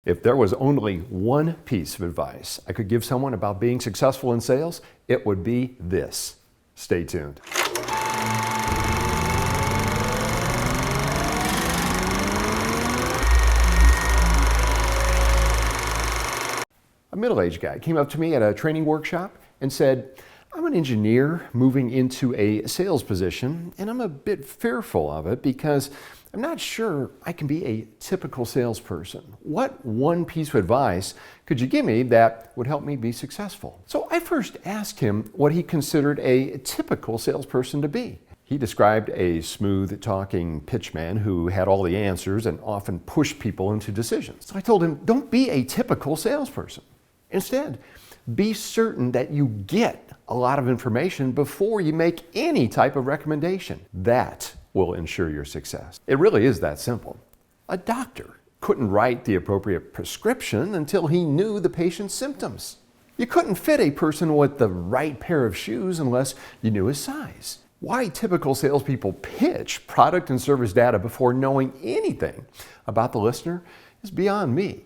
If there was only one piece of advice I could give someone about being successful in sales, it would be this. Stay tuned. A middle-aged guy came up to me at a training workshop and said, "I'm an engineer moving into a sales position, and I'm a bit fearful of it because I'm not sure I can be a typical salesperson. What one piece of advice could you give me that would help me be successful?" So I first asked him what he considered a typical salesperson to be. He described a smooth-talking pitchman who had all the answers and often pushed people into decisions. So I told him, don't be a typical salesperson. Instead, be certain that you get a lot of information before you make any type of recommendation. That will ensure your success. It really is that simple. A doctor couldn't write the appropriate prescription until he knew the patient's symptoms. You couldn't fit a person with the right pair of shoes unless you knew his size. Why typical salespeople pitch product and service data before knowing anything about the listener is beyond me.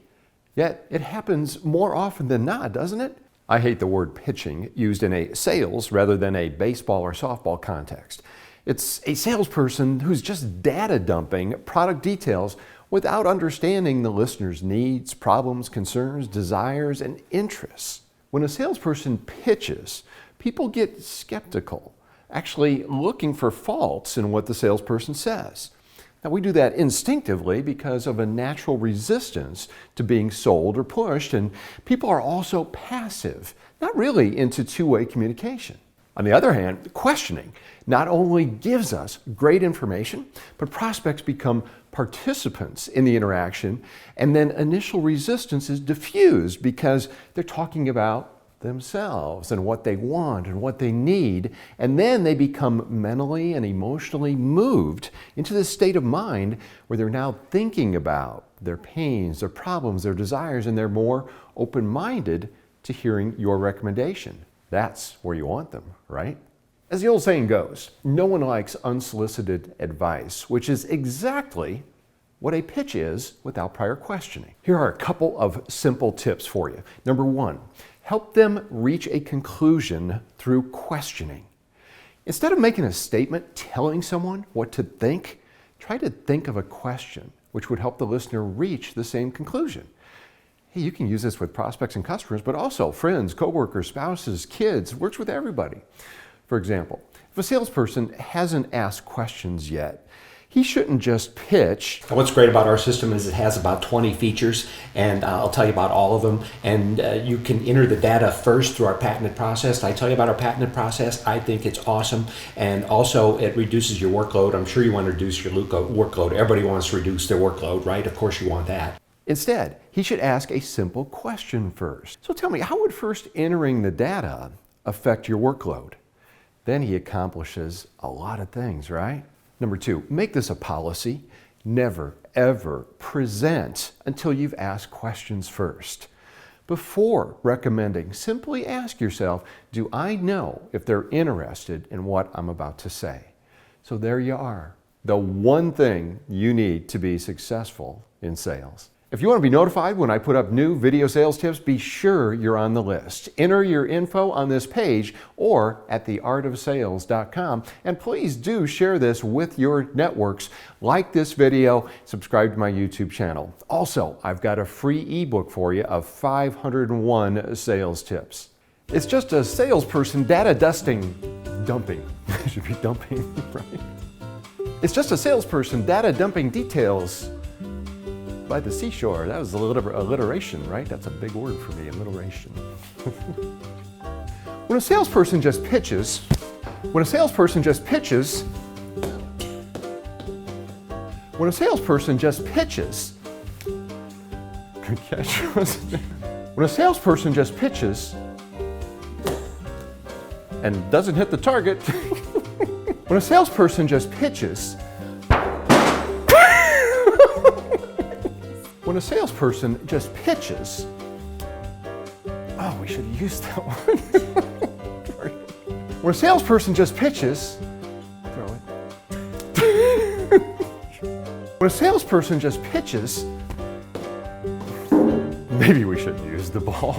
Yet it happens more often than not, doesn't it? I hate the word pitching used in a sales rather than a baseball or softball context. It's a salesperson who's just data dumping product details without understanding the listener's needs, problems, concerns, desires, and interests. When a salesperson pitches, people get skeptical, actually looking for faults in what the salesperson says. Now, we do that instinctively because of a natural resistance to being sold or pushed, and people are also passive, not really into two-way communication. On the other hand, questioning not only gives us great information, but prospects become participants in the interaction, and then initial resistance is diffused because they're talking about themselves and what they want and what they need, and then they become mentally and emotionally moved into this state of mind where they're now thinking about their pains, their problems, their desires, and they're more open-minded to hearing your recommendation. That's where you want them, right? As the old saying goes, no one likes unsolicited advice, which is exactly what a pitch is without prior questioning. Here are a couple of simple tips for you. Number one, help them reach a conclusion through questioning. Instead of making a statement telling someone what to think, try to think of a question which would help the listener reach the same conclusion. Hey, you can use this with prospects and customers, but also friends, coworkers, spouses, kids, works with everybody. For example, if a salesperson hasn't asked questions yet, he shouldn't just pitch. What's great about our system is it has about 20 features, and I'll tell you about all of them. And you can enter the data first through our patented process. I tell you about our patented process. I think it's awesome. And also, it reduces your workload. I'm sure you want to reduce your workload. Everybody wants to reduce their workload, right? Of course you want that. Instead, he should ask a simple question first. So tell me, how would first entering the data affect your workload? Then he accomplishes a lot of things, right? Number two, make this a policy. Never, ever present until you've asked questions first. Before recommending, simply ask yourself, do I know if they're interested in what I'm about to say? So there you are, the one thing you need to be successful in sales. If you want to be notified when I put up new video sales tips, be sure you're on the list. Enter your info on this page or at theartofsales.com. And please do share this with your networks. Like this video, subscribe to my YouTube channel. Also, I've got a free ebook for you of 501 sales tips. It's just a salesperson data dumping. It should be dumping, right? It's just a salesperson data dumping details by the seashore. That was a little alliteration, right? That's a big word for me, alliteration. When a salesperson just pitches, when a salesperson just pitches, good catch. When a salesperson just pitches and doesn't hit the target, when a salesperson just pitches, when a salesperson just pitches, oh, we should have used that one. When a salesperson just pitches, throw it. When a salesperson just pitches, Maybe we shouldn't use the ball.